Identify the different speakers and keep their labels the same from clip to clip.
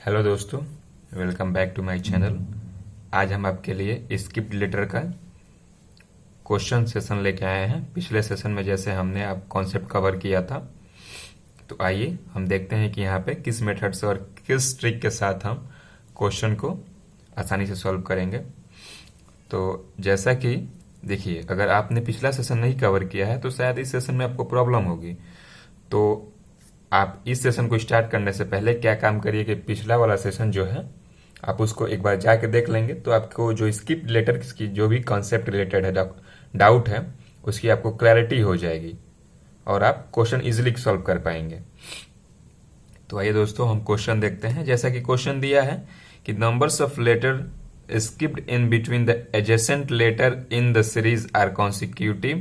Speaker 1: Hello दोस्तों, welcome back to my channel. आज हम आपके लिए स्किप्ड लेटर का क्वेश्चन सेशन लेके आए हैं। पिछले सेशन में जैसे हमने आप कॉन्सेप्ट कवर किया था, तो आइए हम देखते हैं कि यहाँ पे किस मेथड से और किस ट्रिक के साथ हम क्वेश्चन को आसानी से सॉल्व करेंगे। तो जैसा कि देखिए, अगर आपने पिछला सेशन नहीं कवर किया है तो शायद इस सेशन में आपको प्रॉब्लम होगी। तो आप इस सेशन को स्टार्ट करने से पहले क्या काम करिए कि पिछला वाला सेशन जो है आप उसको एक बार जाके देख लेंगे, तो आपको जो स्किप लेटर की जो भी कॉन्सेप्ट रिलेटेड है, डाउट है, उसकी आपको क्लैरिटी हो जाएगी और आप क्वेश्चन इजीली सॉल्व कर पाएंगे। तो आइए दोस्तों, हम क्वेश्चन देखते हैं। जैसा कि क्वेश्चन दिया है कि numbers of letter skipped in between the adjacent letter in the series are consecutive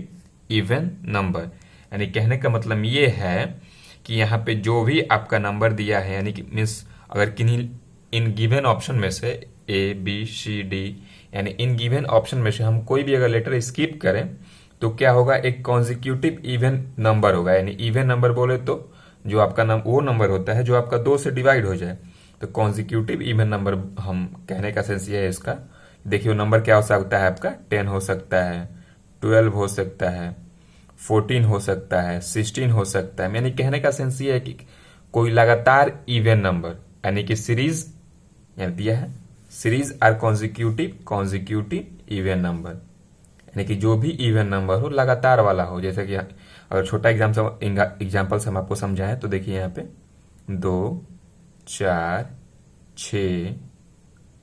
Speaker 1: even number। यानी कहने का मतलब ये है कि यहाँ पे जो भी आपका नंबर दिया है, यानी कि मीन्स अगर किन्हीं इन गिवन ऑप्शन में से ए बी सी डी, यानी इन गिवन ऑप्शन में से हम कोई भी अगर लेटर स्किप करें तो क्या होगा, एक कॉन्जिक्यूटिव इवन नंबर होगा। यानी इवन नंबर बोले तो जो आपका वो नंबर होता है जो आपका 2 से डिवाइड हो जाए, तो कॉन्जिक्यूटिव इवन नंबर हम कहने का सेंस ये है इसका। देखिए वो नंबर क्या हो सकता है आपका, 10 हो सकता है, 12 हो सकता है, 14 हो सकता है, 16 हो सकता है। यानी कहने का सेंस ये है कि कोई लगातार इवन नंबर, यानी कि सीरीज यानी दिया है series are consecutive even number, यानी कि जो भी इवन नंबर हो लगातार वाला हो। जैसे कि अगर छोटा एग्जाम्पल से हम आपको समझाएं तो देखिए यहाँ पे 2 4 6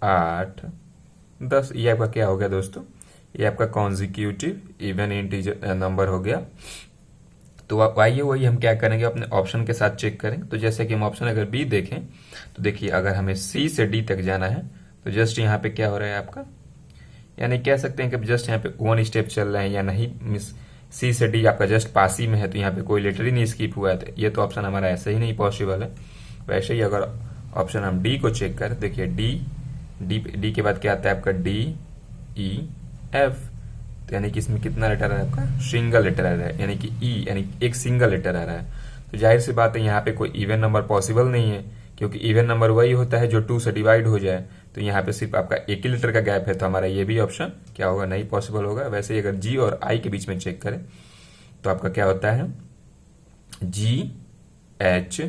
Speaker 1: 8 10, ये आपका क्या हो गया दोस्तों, ये आपका कॉन्जिक्यूटिव इवन इंटीजर नंबर हो गया। तो आइए वही हम क्या करेंगे, अपने ऑप्शन के साथ चेक करें। तो जैसे कि हम ऑप्शन अगर बी देखें तो देखिए अगर हमें सी से डी तक जाना है तो जस्ट यहाँ पे क्या हो रहा है आपका, यानी कह सकते हैं कि जस्ट यहाँ पे 1 स्टेप चल रहे हैं या नहीं। मिस सी से डी आपका जस्ट पास ही में है, तो यहाँ पे कोई लेटर ही नहीं स्किप हुआ है, तो ये तो ऑप्शन हमारा ऐसे ही नहीं पॉसिबल है। वैसे ही अगर ऑप्शन हम डी को चेक करें, देखिए डी के बाद क्या आता है आपका डी ई एफ, तो यानी कि इसमें कितना लेटर है आपका, सिंगल लेटर आ रहा है, यानी कि ई यानी एक सिंगल लेटर आ रहा है। तो जाहिर सी बात है यहाँ पे कोई इवन नंबर पॉसिबल नहीं है, क्योंकि इवन नंबर वही होता है जो 2 से डिवाइड हो जाए। तो यहाँ पे सिर्फ आपका एक ही लेटर का गैप है, तो हमारा ये भी ऑप्शन क्या होगा, नहीं पॉसिबल होगा। वैसे ही अगर जी और आई के बीच में चेक करें तो आपका क्या होता है, जी एच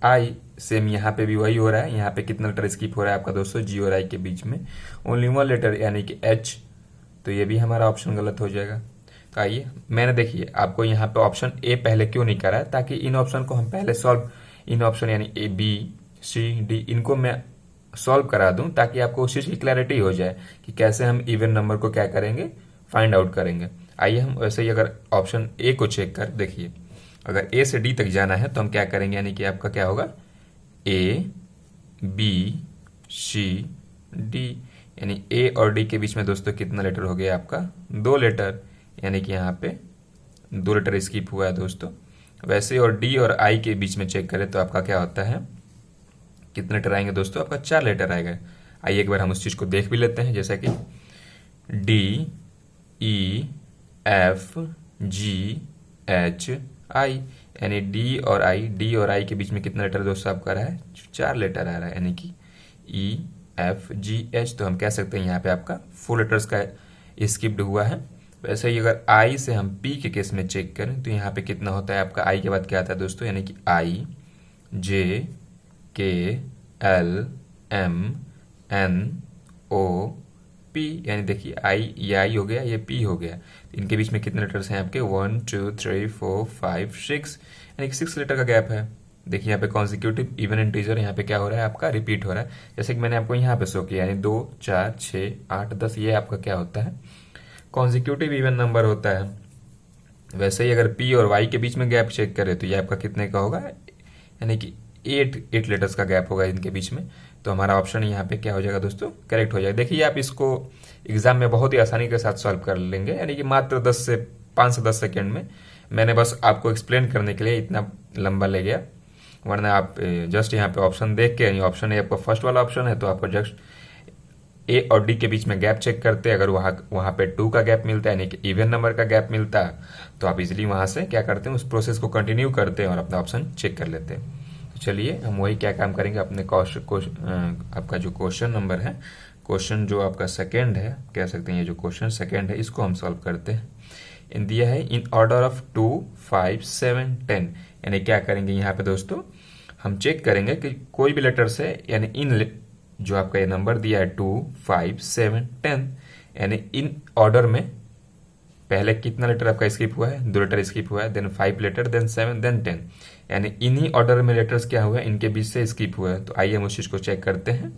Speaker 1: आई, सेम यहाँ पे भी वही हो रहा है। यहाँ पे कितना लेटर स्किप हो रहा है आपका दोस्तों, जी और आई के बीच में ओनली 1 लेटर यानी कि एच, तो ये भी हमारा ऑप्शन गलत हो जाएगा। तो आइए, मैंने देखिए आपको यहाँ पे ऑप्शन ए पहले क्यों नहीं करा है, ताकि इन ऑप्शन को हम पहले सॉल्व, इन ऑप्शन यानी ए बी सी डी इनको मैं सॉल्व करा दूं, ताकि आपको उस चीज की क्लैरिटी हो जाए कि कैसे हम इवन नंबर को क्या करेंगे, फाइंड आउट करेंगे। आइए हम वैसे ही अगर ऑप्शन ए को चेक कर देखिए, अगर ए से डी तक जाना है तो हम क्या करेंगे, यानी कि आपका क्या होगा, ए बी सी डी, यानी ए और डी के बीच में दोस्तों कितना लेटर हो गया आपका, 2 लेटर, यानी कि यहाँ पे 2 लेटर स्किप हुआ है दोस्तों। वैसे और डी और आई के बीच में चेक करें तो आपका क्या होता है, कितने लेटर आएंगे दोस्तों, आपका 4 लेटर आएगा। आइए एक बार हम उस चीज को देख भी लेते हैं, जैसा कि D E F G H I, यानी डी और आई के बीच में कितना लेटर दोस्तों आपका रहा है, 4 लेटर आ रहा है, यानी कि ई एफ जी एच। तो हम कह सकते हैं यहाँ पे आपका 4 लेटर्स का स्किप्ड हुआ है। वैसे ही अगर आई से हम पी के केस में चेक करें तो यहाँ पे कितना होता है आपका, आई के बाद क्या आता है दोस्तों, यानी कि I J K L M N O P, यानी देखिए आई ये आई हो गया, ये पी हो गया। इनके बीच में कितने लेटर्स हैं आपके, 1 2 3 4 5 6, यानी कि 6 लेटर का गैप है। देखिए यहाँ पे कॉन्जिक्यूटिव इवन इंटीजर यहाँ पे क्या हो रहा है आपका, रिपीट हो रहा है। जैसे कि मैंने आपको यहाँ पे शो किया, यानी 2 4 6 8 10, ये आपका क्या होता है, कॉन्जिक्यूटिव इवन नंबर होता है। वैसे ही अगर पी और वाई के बीच में गैप चेक करें तो ये आपका कितने का होगा, यानी कि 8 लेटर्स का गैप होगा इनके बीच में। तो हमारा ऑप्शन यहाँ पे क्या हो जाएगा दोस्तों, करेक्ट हो जाएगा। देखिए आप इसको एग्जाम में बहुत ही आसानी के साथ सॉल्व कर लेंगे, यानी कि मात्र 5 से 10 सेकेंड में। मैंने बस आपको एक्सप्लेन करने के लिए इतना लंबा ले गया, वरना आप जस्ट यहाँ पे ऑप्शन देख के, यानी ऑप्शन ए आपका फर्स्ट वाला ऑप्शन है, तो आपको जस्ट ए और डी के बीच में गैप चेक करते, अगर वहां पे 2 का गैप मिलता है, यानी कि इवन नंबर का गैप मिलता है, तो आप इजिली वहां से क्या करते हैं, उस प्रोसेस को कंटिन्यू करते हैं और अपना ऑप्शन चेक कर लेते हैं। चलिए हम वही क्या काम करेंगे, अपने आपका जो क्वेश्चन नंबर है, क्वेश्चन जो आपका सेकेंड है, कह सकते हैं ये जो क्वेश्चन सेकेंड है, इसको हम सॉल्व करते हैं। इन दिया है इन ऑर्डर ऑफ 2, 5, 7, 10, यानी क्या करेंगे यहाँ पे दोस्तों, हम चेक करेंगे कि कोई भी लेटर से, यानी जो आपका ये नंबर दिया है 2, 5, 7, 10, यानी इन ऑर्डर में पहले कितना लेटर आपका स्किप हुआ है, 2 लेटर स्किप हुआ है, देन 5 लेटर, देन 7, देन 10, यानी इन्हीं ऑर्डर में लेटर्स क्या हुआ है, इनके बीच से स्किप हुआ है। तो आइए हम उस चीज को चेक करते हैं।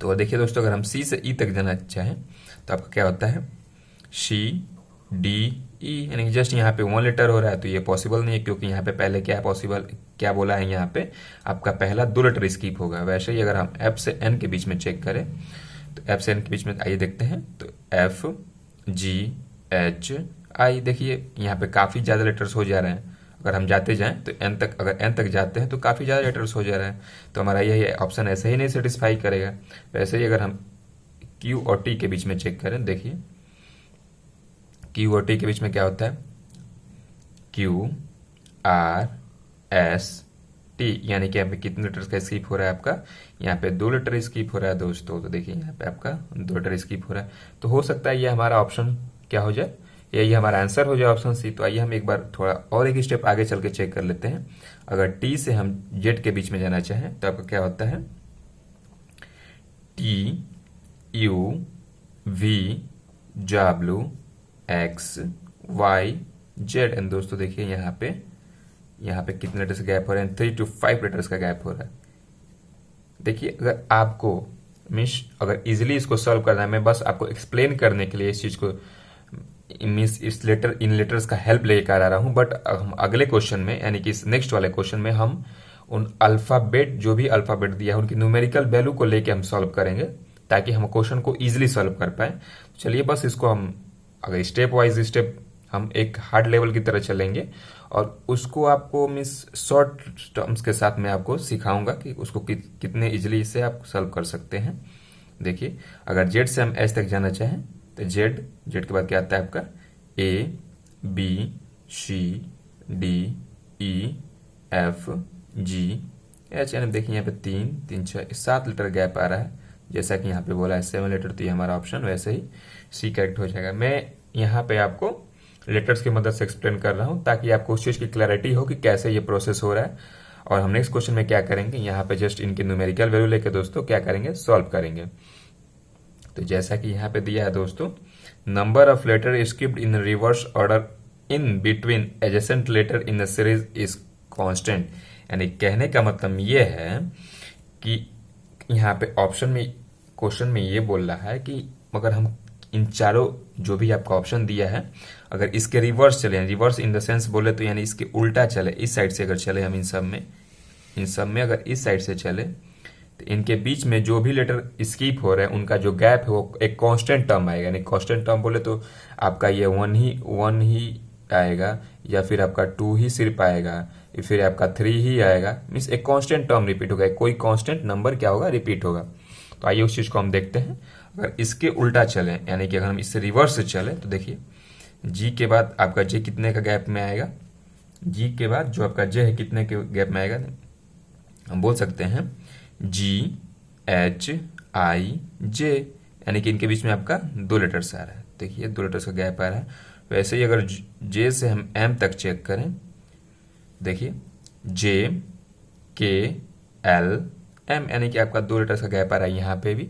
Speaker 1: तो देखिए दोस्तों, अगर हम सी से ई तक जाना चाहें तो आपका क्या होता है, सी डी ई, यानी जस्ट यहाँ पे 1 लेटर हो रहा है, तो ये पॉसिबल नहीं है, क्योंकि यहाँ पे पहले क्या पॉसिबल क्या बोला है, यहाँ पे आपका पहला 2 लेटर स्किप होगा। वैसे ही अगर हम एफ से एन के बीच में चेक करें, तो एफ से एन के बीच में आइए देखते हैं, तो एफ जी एच आई, देखिए यहाँ पे काफी ज्यादा लेटर्स हो जा रहे हैं। अगर हम जाते जाएं तो एन तक, अगर एन तक जाते हैं तो काफी ज्यादा लेटर्स हो जा रहे हैं, तो हमारा यही ऑप्शन ऐसे ही नहीं सेटिस्फाई करेगा। वैसे ही अगर हम क्यू और टी के बीच में चेक करें, देखिए क्यू और टी के बीच में क्या होता है, क्यू आर एस टी, यानी कि यहाँ पे कितने लेटर्स का स्किप हो रहा है आपका, यहाँ पे 2 लेटर स्किप हो रहा है दोस्तों। तो देखिए यहाँ पे आपका 2 लेटर स्किप हो रहा है, तो हो सकता है ये हमारा ऑप्शन क्या हो जाए, यही हमारा आंसर हो जाए, ऑप्शन सी। तो आइए हम एक बार थोड़ा और एक स्टेप आगे चल के चेक कर लेते हैं। अगर टी से हम जेड के बीच में जाना चाहें तो आपका क्या होता है, T U V W X Y Z, and दोस्तों देखिए यहाँ पे कितने लेटर्स का गैप हो रहा है, 3 to 5 लेटर्स का गैप हो रहा है। देखिए अगर आपको अगर इजिली इसको सॉल्व करना है, मैं बस आपको एक्सप्लेन करने के लिए इस चीज को इन लेटर्स का हेल्प लेकर आ रहा हूं, बट हम अगले क्वेश्चन में, यानी कि इस नेक्स्ट वाले क्वेश्चन में हम उन अल्फाबेट, जो भी अल्फाबेट दिया है उनकी न्यूमेरिकल वैल्यू को लेके हम सॉल्व करेंगे, ताकि हम क्वेश्चन को इजिली सॉल्व कर पाए। चलिए बस इसको हम अगर स्टेप वाइज स्टेप हम एक हार्ड लेवल की तरह चलेंगे, और उसको आपको शॉर्ट टर्म्स के साथ मैं आपको सिखाऊंगा कि उसको कितने इजिली से आप सॉल्व कर सकते हैं। देखिए अगर जेड से हम एच तक जाना चाहें तो जेड के बाद क्या आता है आपका, A B C D E F G H, यानी देखिए यहाँ पे 3, 6, 7 लेटर गैप आ रहा है, जैसा कि यहाँ पे बोला है 7 लेटर, तो ये हमारा ऑप्शन वैसे ही सी करेक्ट हो जाएगा। मैं यहाँ पे आपको लेटर्स की मदद से एक्सप्लेन कर रहा हूँ, ताकि आपको उस चीज की क्लैरिटी हो कि कैसे ये प्रोसेस हो रहा है। और हम नेक्स्ट क्वेश्चन में क्या करेंगे, यहाँ पे जस्ट इनके न्यूमेरिकल वैल्यू लेके दोस्तों क्या करेंगे, सॉल्व करेंगे। तो जैसा कि यहाँ पे दिया है दोस्तों, number of letter skipped in reverse order in between adjacent letter in the series is constant, यानी कहने का मतलब ये है कि यहाँ पे ऑप्शन में, क्वेश्चन में ये बोल रहा है कि अगर हम इन चारों जो भी आपका ऑप्शन दिया है, अगर इसके रिवर्स चले, रिवर्स इन द सेंस बोले तो यानी इसके उल्टा चले, इस साइड से अगर चले हम इन सब में अगर इस साइड से चले, तो इनके बीच में जो भी लेटर स्किप हो रहे हैं उनका जो गैप है वो एक कांस्टेंट टर्म आएगा। यानी कांस्टेंट टर्म बोले तो आपका ये 1 ही आएगा, या फिर आपका 2 ही सिर्फ आएगा, या फिर आपका 3 ही आएगा, मीन्स एक कांस्टेंट टर्म रिपीट होगा, कोई कांस्टेंट नंबर क्या होगा, रिपीट होगा। तो आइए उस चीज को हम देखते हैं। अगर इसके उल्टा चले, यानी कि अगर हम इससे रिवर्स से चले, तो देखिए जी के बाद आपका जे कितने का गैप में आएगा, जी के बाद जो आपका जे है कितने के गैप में आएगा, हम बोल सकते हैं जी एच आई जे, यानी कि इनके बीच में आपका 2 लेटर्स आ रहा है। देखिए 2 लेटर्स का गैप आ रहा है। वैसे ही अगर जे से हम एम तक चेक करें, देखिए जे के एल एम, यानी कि आपका 2 लेटर्स का गैप आ रहा है यहाँ पे भी,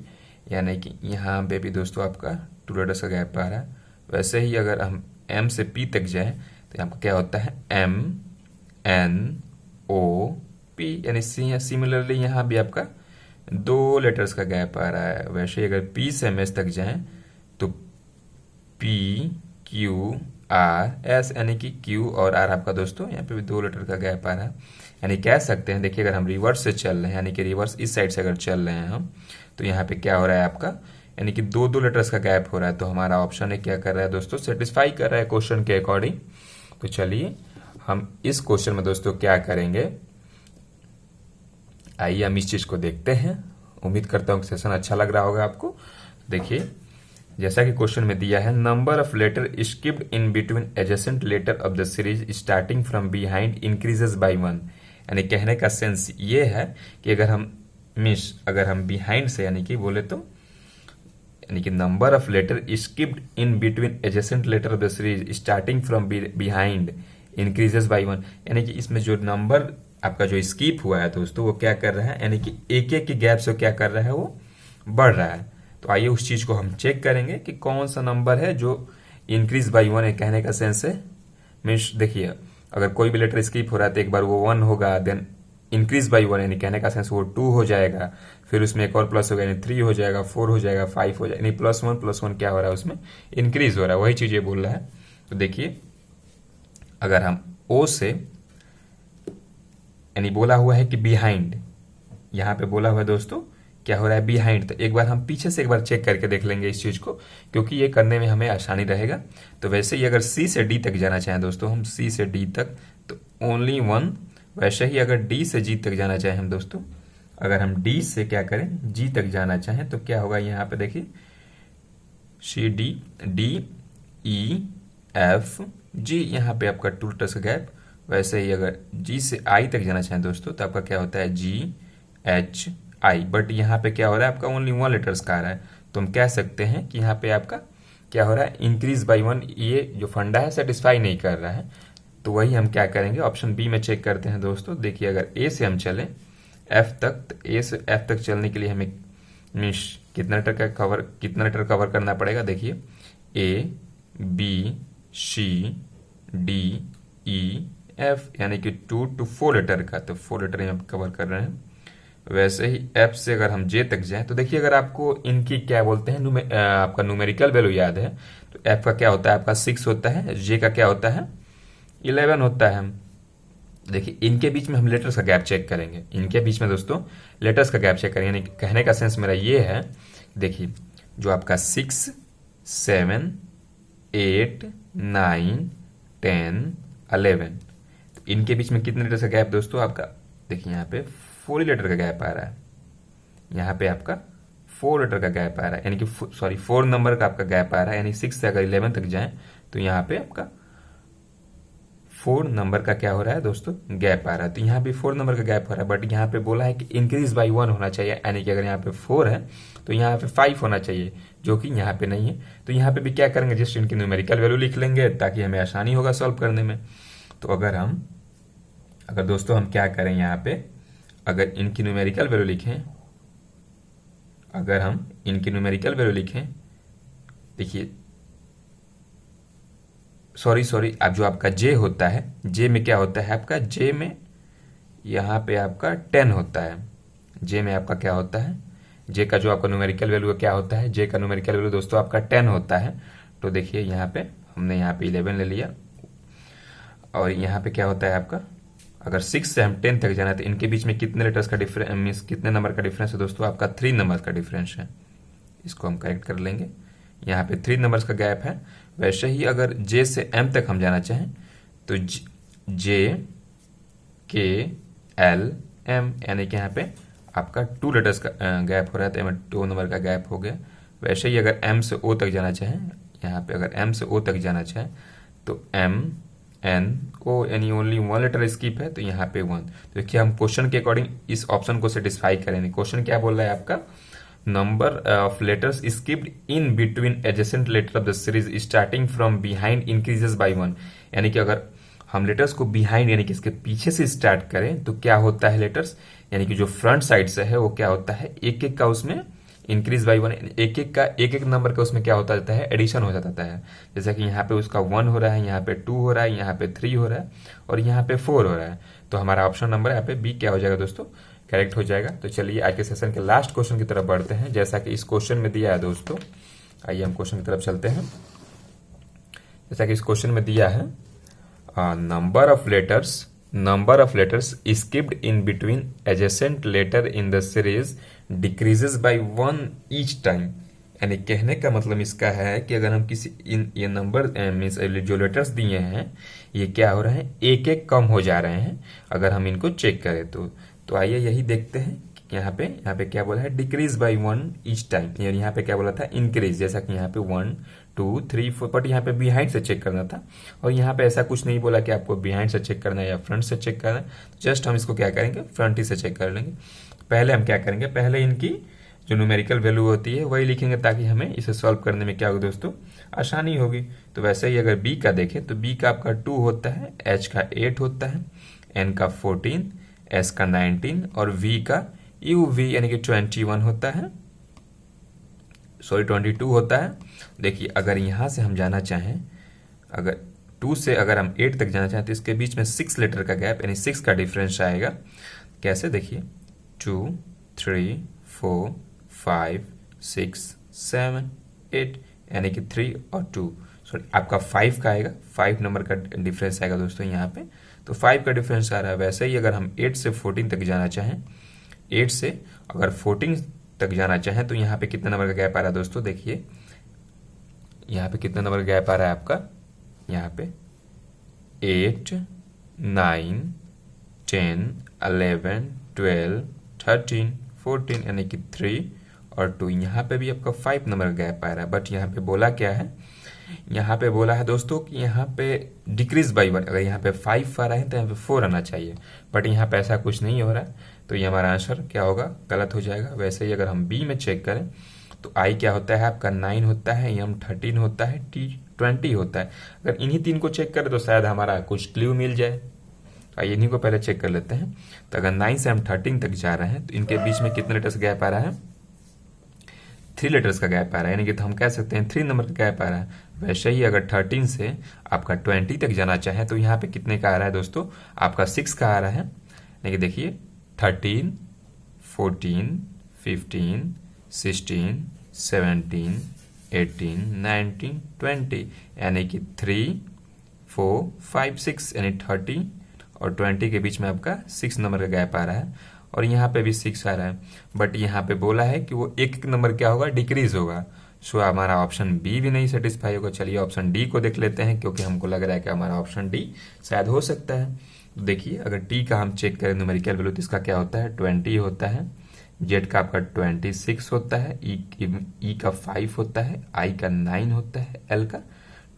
Speaker 1: यानी कि यहाँ पे भी दोस्तों आपका 2 लेटर्स का गैप आ रहा है। वैसे ही अगर हम एम से पी तक जाए तो आपका क्या होता है, एम एन ओ पी, यानी सिमिलरली यहाँ भी आपका 2 लेटर्स का गैप आ रहा है। वैसे ही अगर पी से एम एस तक जाएं तो पी क्यू आर एस, यानी कि क्यू और आर आपका दोस्तों यहाँ पे भी 2 लेटर का गैप आ रहा है। यानी कह सकते हैं, देखिए अगर हम रिवर्स से चल रहे हैं, यानी कि रिवर्स इस साइड से अगर चल रहे हैं हम, तो यहाँ पे क्या हो रहा है आपका, यानी कि 2 लेटर्स का गैप हो रहा है। तो हमारा ऑप्शन है क्या कर रहा है दोस्तों, सेटिस्फाई कर रहा है क्वेश्चन के अकॉर्डिंग। तो चलिए हम इस क्वेश्चन में दोस्तों क्या करेंगे, आइए हम इस चीज को देखते हैं। उम्मीद करता हूँ सेशन अच्छा लग रहा होगा आपको। देखिए जैसा कि क्वेश्चन में दिया है, number of letter skipped in between adjacent letter of the series starting from behind increases by 1, यानी कहने का सेंस ये है कि अगर हम बिहाइंड से यानी कि बोले तो यानी कि number of letter skipped in between adjacent letter of the series starting from behind increases by 1, यानी कि इसमें जो नंबर आपका जो स्किप हुआ है दोस्तों वो क्या कर रहा है, यानी कि एक एक के गैप से क्या कर रहा है, वो बढ़ रहा है। तो आइए उस चीज को हम चेक करेंगे कि कौन सा नंबर है जो इंक्रीज बाय 1 है। कहने का सेंस है मीन्स देखिए अगर कोई भी लेटर स्किप हो रहा है तो एक बार वो 1 होगा, देन इंक्रीज बाई 1 यानी कहने का सेंस वो 2 हो जाएगा, फिर उसमें एक और प्लस होगा यानी 3 हो जाएगा, 4 हो जाएगा, 5 हो जाएगा, यानी +1 क्या हो रहा है उसमें इंक्रीज हो रहा है, वही चीज ये बोल रहा है। तो देखिए अगर हम ओ से यानी बोला हुआ है कि बिहाइंड, यहां पे बोला हुआ है दोस्तों क्या हो रहा है बिहाइंड, तो एक बार हम पीछे से एक बार चेक करके देख लेंगे इस चीज को, क्योंकि ये करने में हमें आसानी रहेगा। तो वैसे ही अगर सी से डी तक जाना चाहें दोस्तों हम सी से डी तक तो ओनली 1, वैसे ही अगर डी से जी तक जाना चाहें हम दोस्तों, अगर हम डी से क्या करें जी तक जाना चाहें तो क्या होगा, यहाँ पे देखिए C D D E F G, यहाँ पे आपका 2 लेटर्स का गैप। वैसे ही अगर जी से आई तक जाना चाहें दोस्तों तो आपका क्या होता है जी एच आई, बट यहाँ पे क्या हो रहा है आपका ओनली 1 लेटर्स का आ रहा है, तो हम कह सकते हैं कि यहाँ पे आपका क्या हो रहा है इंक्रीज बाई 1, ये जो फंडा है सेटिस्फाई नहीं कर रहा है। तो वही हम क्या करेंगे ऑप्शन बी में चेक करते हैं दोस्तों। देखिए अगर ए से हम चलें एफ तक, तो ए से एफ तक चलने के लिए हमें मीन्स कितना लेटर कवर करना पड़ेगा, देखिए A B C D E F, यानी कि 2 to 4 लेटर का, तो 4 लेटर हम कवर कर रहे हैं। वैसे ही एफ से अगर हम जे तक जाएं तो देखिए अगर आपको इनकी क्या बोलते हैं आपका न्यूमेरिकल वैल्यू याद है तो एफ का क्या होता है आपका 6 होता है, जे का क्या होता है 11 होता है। देखिए इनके बीच में हम लेटर्स का गैप चेक करेंगे, इनके बीच में दोस्तों लेटर्स का गैप चेक करेंगे। यानी कहने का सेंस मेरा ये है, देखिए जो आपका 6 7 8 9 10 11, इनके बीच में कितने लेटर का गैप दोस्तों आपका, देखिए यहाँ पे 4 लेटर का गैप आ रहा है, यहाँ पे आपका 4 लेटर का गैप आ रहा है, यानी कि 4 नंबर का आपका गैप आ रहा है। यानी 6 से अगर 11 तक जाएं तो यहाँ पे आपका 4 नंबर का क्या हो रहा है दोस्तों गैप आ रहा है। तो यहाँ पे 4 नंबर का गैप हो रहा है, बट यहाँ पे बोला है कि इंक्रीज बाई 1 होना चाहिए, यानी कि अगर यहाँ पे 4 है तो यहाँ पे 5 होना चाहिए, जो कि यहाँ पे नहीं है। तो यहाँ पे भी क्या करेंगे जस्ट इनकी न्यूमेरिकल वैल्यू लिख लेंगे ताकि हमें आसानी होगा सॉल्व करने में। तो अगर दोस्तों हम क्या करें यहाँ पे अगर इनकी न्यूमेरिकल वैल्यू लिखें, अगर हम इनकी न्यूमेरिकल वैल्यू लिखें, देखिए सॉरी अब जो आपका जे होता है, जे में क्या होता है आपका, जे में यहाँ पे आपका 10 होता है, जे में आपका क्या होता है, जे का जो आपका न्यूमेरिकल वैल्यू क्या होता है, जे का न्यूमेरिकल वैल्यू दोस्तों आपका 10 होता है। तो देखिए यहाँ पे हमने यहाँ पे 11 ले लिया, और यहाँ पे क्या होता है आपका अगर 6 से हम 10 तक जाना है तो इनके बीच में कितने लेटर्स का डिफरेंस मीन्स कितने नंबर का डिफरेंस है दोस्तों आपका 3 नंबर का डिफरेंस है। इसको हम करेक्ट कर लेंगे, यहाँ पे 3 नंबर्स का गैप है। वैसे ही अगर जे से एम तक हम जाना चाहें तो जे के एल एम, यानी कि यहाँ पे आपका 2 लेटर्स का गैप हो रहा है, तो एम 2 नंबर का गैप हो गया। वैसे ही अगर एम से ओ तक जाना चाहें, यहाँ पे अगर एम से ओ तक जाना चाहें तो एम एन ओ, यानी ओनली 1 लेटर स्किप है तो यहाँ पे 1। तो देखिए हम क्वेश्चन के अकॉर्डिंग इस ऑप्शन को सेटिस्फाई करेंगे। क्वेश्चन क्या बोल रहा है आपका, number of letters skipped in between adjacent letter of the series starting from behind increases by 1, यानी कि अगर हम लेटर्स को बिहाइंड यानी कि इसके पीछे से स्टार्ट करें तो क्या होता है लेटर्स, यानी कि जो फ्रंट साइड से है वो क्या होता है एक एक का उसमें इंक्रीज बाई 1, एक एक नंबर का उसमें क्या होता जाता है एडिशन हो जाता है। जैसा कि यहाँ पे उसका 1 हो रहा है, यहाँ पे 2 हो रहा है, यहाँ पे 3 हो रहा है और यहाँ पे 4 हो रहा है। तो हमारा ऑप्शन नंबर यहाँ पे बी क्या हो जाएगा दोस्तों करेक्ट हो जाएगा। तो चलिए आज के सेशन के लास्ट क्वेश्चन की तरफ बढ़ते हैं। जैसा कि इस क्वेश्चन में दिया है दोस्तों, आइए हम क्वेश्चन की तरफ चलते हैं। जैसा कि इस क्वेश्चन में दिया है number of letters skipped in between adjacent letter in the series decreases by 1 each time, यानी कहने का मतलब इसका है कि अगर हम किसी ये नंबर मीन्स जो लेटर्स दिए हैं ये क्या हो रहे हैं एक एक कम हो जा रहे हैं अगर हम इनको चेक करें तो आइए यही देखते हैं कि यहाँ पे क्या बोला है, डिक्रीज बाई 1 ईच टाइम, यानी यहाँ पे क्या बोला था, इंक्रीज, जैसा कि यहाँ पे 1 2 3 4, बट यहाँ पे बिहाइंड से चेक करना था। और यहाँ पे ऐसा कुछ नहीं बोला कि आपको बिहाइंड से चेक करना है या फ्रंट से चेक करना है, जस्ट हम इसको क्या करेंगे, फ्रंट ही से चेक कर लेंगे। पहले हम क्या करेंगे, पहले इनकी जो न्यूमेरिकल वैल्यू होती है वही लिखेंगे, ताकि हमें इसे सॉल्व करने में क्या होगा दोस्तों, आसानी होगी। तो वैसे ही अगर बी का देखें तो बी का आपका 2 होता है, एच का 8 होता है, एन का 14, एस का 19 और वी का यू वी यानी कि 21 होता है, सॉरी 22 होता है। देखिए अगर यहां से हम जाना चाहें, अगर 2 से अगर हम 8 तक जाना चाहें तो इसके बीच में 6 लेटर का गैप यानी 6 का डिफरेंस आएगा। कैसे, देखिए 2 3 4 5 6 7 8 यानी कि 3 और 2, सॉरी आपका 5 का आएगा, 5 नंबर का डिफरेंस आएगा दोस्तों यहाँ पे, तो 5 का डिफरेंस आ रहा है। वैसे ही अगर हम 8 से 14 तक जाना चाहें, 8 से अगर 14 तक जाना चाहें तो यहाँ पे कितना नंबर का गैप आ रहा है दोस्तों, देखिए यहाँ पे कितना नंबर का गैप आ रहा है आपका, यहाँ पे 8 9 10 11 12 13 14 यानी कि 3 और 2, यहाँ पे भी आपका 5 नंबर का गैप आ रहा है। बट यहाँ पे बोला क्या है, यहाँ पे बोला है दोस्तों कि यहाँ पे डिक्रीज बाई 1, अगर यहाँ पे 5 आ रहा है तो यहाँ पे 4 आना चाहिए, बट यहाँ पे ऐसा कुछ नहीं हो रहा है, तो ये हमारा आंसर क्या होगा, गलत हो जाएगा। वैसे ही अगर हम बी में चेक करें तो आई क्या होता है आपका 9 होता है, एम 13 होता है, टी 20 होता है। अगर इन्हीं 3 को चेक करें तो शायद हमारा कुछ क्लू मिल जाए। आइए इन्हीं को पहले चेक कर लेते हैं। तो अगर 9 से हम 13 तक जा रहे हैं तो इनके बीच में कितने लेटर्स गैप आ रहा है, 3 लेटर्स का गैप आ रहा है, यानी कि तो हम कह सकते हैं 3 नंबर का गैप आ रहा है। वैसे ही अगर 13 से आपका 20 तक जाना चाहे तो यहाँ पे कितने का आ रहा है दोस्तों, आपका 6 का आ रहा है। लेकिन देखिए 13 14 15 16 17 18 19 20 यानी कि 3 4 5 6 यानी 30 और 20 के बीच में आपका 6 नंबर का गैप आ रहा है। और यहाँ पे भी 6 आ रहा है, बट यहाँ पे बोला है कि वो एक नंबर क्या होगा, डिक्रीज होगा। सो हमारा ऑप्शन बी भी नहीं सेटिस्फाई होगा। चलिए ऑप्शन डी को देख लेते हैं, क्योंकि हमको लग रहा है कि हमारा ऑप्शन डी शायद हो सकता है। तो देखिए अगर टी का हम चेक करें न्यूमेरिकल वैल्यू तो इसका क्या होता है, 20 होता है, जेड का आपका 26 होता है, ई का 5 होता है, आई का 9 होता है, एल का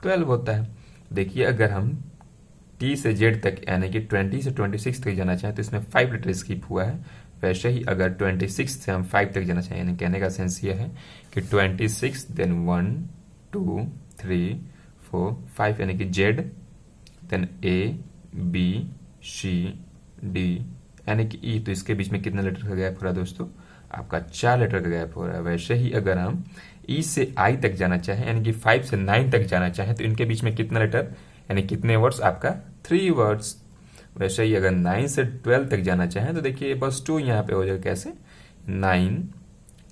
Speaker 1: 12 होता है। देखिए अगर हम टी से जेड तक यानी कि 20 से 26 तक जाना चाहें तो इसमें 5 लेटर स्किप हुआ है। वैसे ही अगर 26 से हम 5 तक जाना चाहिए, यानी कहने का सेंस ये है कि 26 देन 1 2 3 4 5 यानी कि Z then A B C D यानी कि ई, तो इसके बीच में कितने लेटर का गैप हो रहा है दोस्तों, आपका 4 लेटर का गैप हो रहा है। वैसे ही अगर हम ई से आई तक जाना चाहें यानी कि 5 से 9 तक जाना चाहें तो इनके बीच में कितना लेटर यानी कितने वर्ड्स, आपका 3 वर्ड्स। वैसे ही अगर 9 से 12 तक जाना चाहें तो देखिए बस 2 यहाँ पे हो जाएगा। कैसे, 9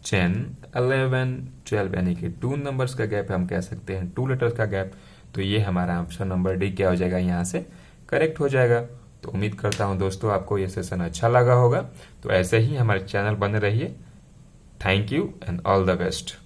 Speaker 1: 10 11 12 यानी कि 2 नंबर्स का गैप है, हम कह सकते हैं 2 लेटर्स का गैप। तो ये हमारा ऑप्शन नंबर डी क्या हो जाएगा, यहाँ से करेक्ट हो जाएगा। तो उम्मीद करता हूँ दोस्तों आपको ये सेशन अच्छा लगा होगा। तो ऐसे ही हमारे चैनल बने रहिए। Thank you and all the best.